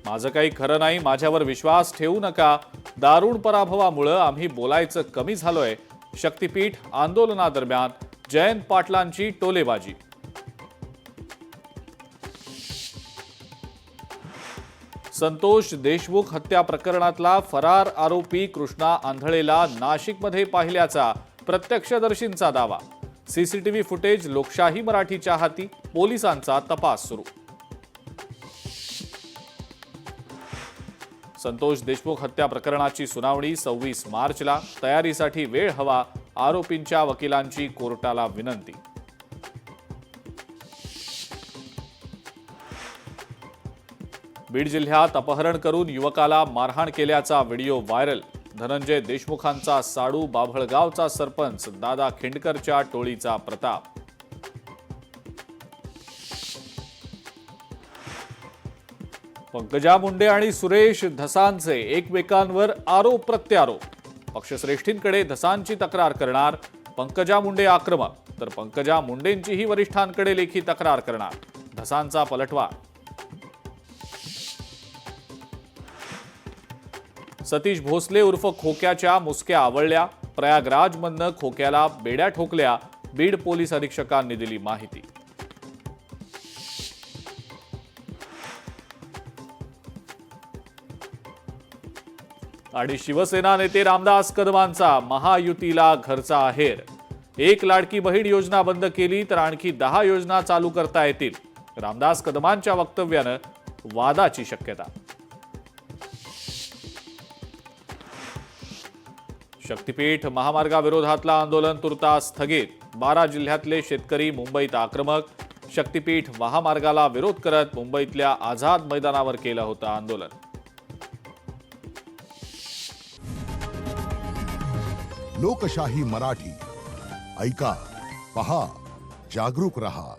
माझं काही खरं नाही, माझ्यावर विश्वास ठेवू नका. दारुण पराभवामुळे आम्ही बोलायचं कमी झालोय. शक्तीपीठ आंदोलनादरम्यान जयंत पाटलांची टोलेबाजी. संतोष देशमुख हत्या प्रकरणातला फरार आरोपी कृष्णा आंधळेला नाशिकमध्ये पाहिल्याचा प्रत्यक्षदर्शींचा दावा. सीसीटीव्ही फुटेज लोकशाही मराठीच्या हाती, पोलिसांचा तपास सुरू. संतोष देशमुख हत्या प्रकरणाची सुनावणी 26 मार्चला. तयारीसाठी वेळ हवा, आरोपींच्या वकिलांची कोर्टाला विनंती. बीड जिल्ह्यात अपहरण करून युवकाला मारहाण केल्याचा व्हिडिओ व्हायरल. धनंजय देशमुखांचा साडू बाभळगावचा सरपंच दादा खिंडकरच्या टोळीचा प्रताप. पंकजा मुंडे आणि सुरेश धसांचे एकमेकांवर आरोप प्रत्यारोप. पक्षश्रेष्ठींकडे धसांची तक्रार करणार, पंकजा मुंडे आक्रमक, तर पंकजा मुंडेंचीही वरिष्ठांकडे लेखी तक्रार करणार. धसांचा पलटवार. सतीश भोसले उर्फ खोक्याच्या मुसक्या आवळल्या. प्रयागराजमधनं खोक्याला बेड्या ठोकल्या. बीड पोलीस अधीक्षकांनी दिली माहिती. आणि शिवसेना नेते रामदास कदमांचा महायुतीला घरचा आहेर. एक लाडकी बहीण योजना बंद केली तर आणखी 10 योजना चालू करता येतील. रामदास कदमांच्या वक्तव्यानं वादाची शक्यता. शक्तीपीठ महामार्गाविरोधातला आंदोलन तुर्तास स्थगित. 12 जिल्ह्यातले शेतकरी मुंबईत आक्रमक. शक्तीपीठ महामार्गाला विरोध करत मुंबईतल्या आझाद मैदानावर केलं होतं आंदोलन. लोकशाही मराठी ऐका, पहा, जागरूक रहा.